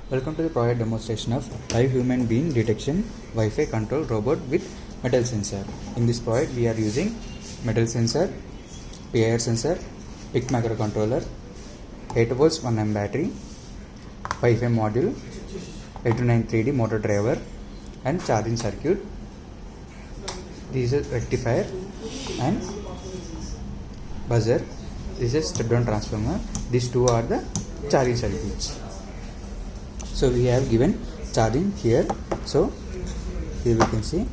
Welcome to the project demonstration of live human being detection Wi-Fi control robot with metal sensor. In this project we are using metal sensor, PIR sensor, PIC microcontroller, 8 volts 1 amp battery, Wi-Fi module, 829 3D motor driver and charging circuit. This is rectifier and buzzer. This is step down transformer. These two are the charging circuits. So we have given charging here. So here we can see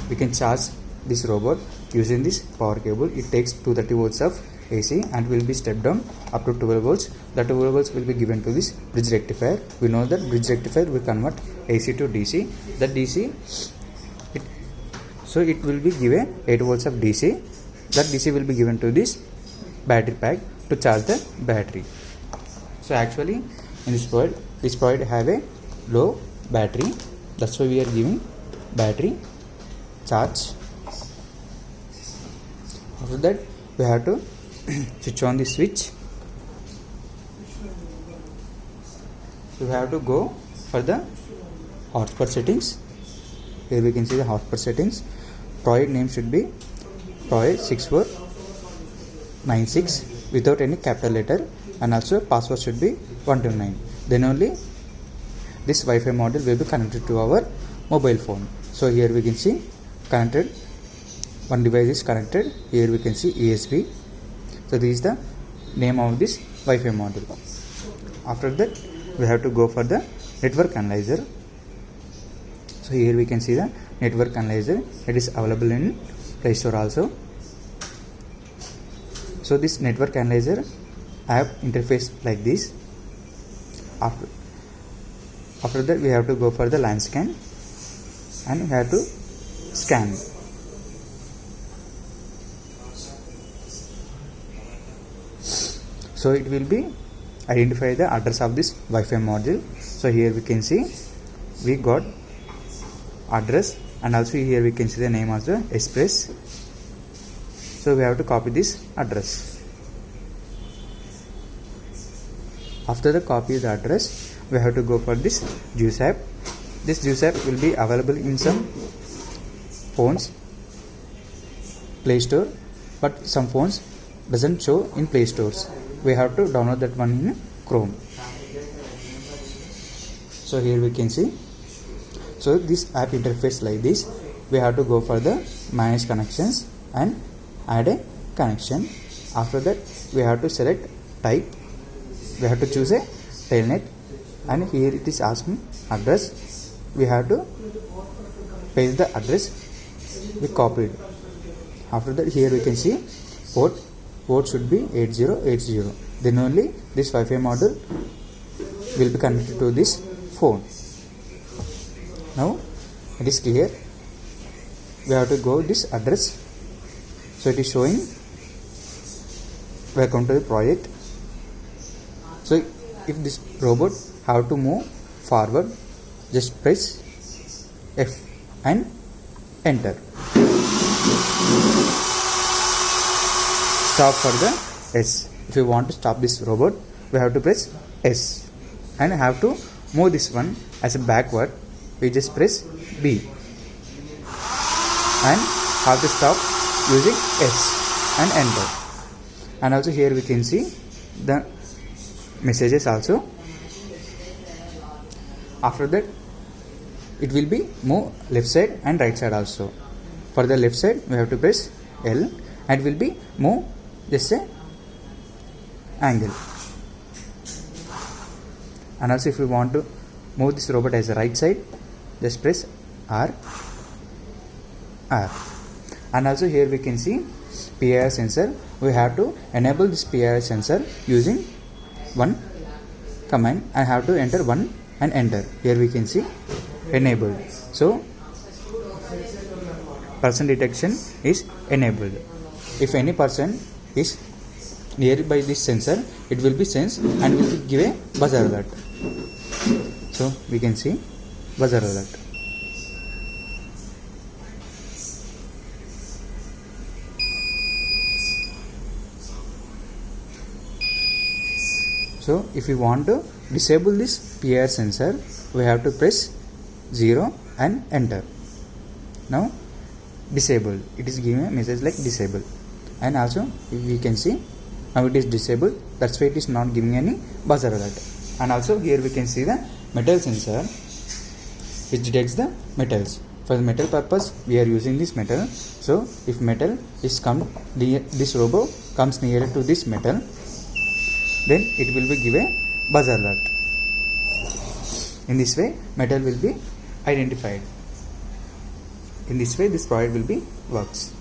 we can charge this robot using this power cable. It takes 230 volts of AC and will be stepped down up to 12 volts. The 12 volts will be given to this bridge rectifier. We know that bridge rectifier will convert AC to DC. That DC, so it will be given 8 volts of DC. That DC will be given to this battery pack to charge the battery. So actually in this project have a low battery. That's why we are giving battery charge. After that we have to switch on the switch. We have to go for the hotspot settings. Here we can see the hotspot settings. Project name should be project 6496 without any capital letter, and also password should be 129. Then only this Wi-Fi module will be connected to our mobile phone. So here we can see connected, one device is connected. Here we can see ESP. So this is the name of this Wi-Fi module. After that we have to go for the network analyzer. So here we can see the network analyzer. It is available in Play Store also. So this network analyzer app interface like this. After that we have to go for the line scan and we have to scan. So it will be identify the address of this Wi-Fi module. So here we can see we got address, and also here we can see the name of the express. So we have to copy this address. After the copy the address, we have to go for this Juice app. This Juice app will be available in some phones Play Store, but some phones doesn't show in Play Stores. We have to download that one in Chrome. So here we can see. So this app interface like this. We have to go for the manage connections and add a connection. After that we have to select type. We have to choose a telnet, and here it is asking address. We have to paste the address we copied. After that here we can see port should be 8080. Then only this Wi-Fi module will be connected to this phone. Now it is clear. We have to go this address. So it is showing welcome to the project. So if this robot have to move forward, just press F and enter. Stop for the S. If you want to stop this robot, we have to press S, and have to move this one as a backward. We just press B, and have to stop using S and enter. And also here we can see the messages also. After that it will be move left side and right side also. For the left side we have to press L, and will be move just a angle. And also if we want to move this robot as a right side, just press R. And also here we can see PIR sensor. We have to enable this PIR sensor using one command. I have to enter 1 and enter. Here we can see enabled. So person detection is enabled. If any person is nearby this sensor, it will be sensed and will give a buzzer alert. So we can see buzzer alert. So if you want to disable this PIR sensor, we have to press 0 and enter. Now disable, it is giving a message like disable, and also we can see now it is disabled, that's why it is not giving any buzzer alert. And also here we can see the metal sensor which detects the metals. For the metal purpose we are using this metal, so if metal is this robot comes nearer to this metal, then it will be give a buzzer alert. In this way metal will be identified. In this way this product will be works.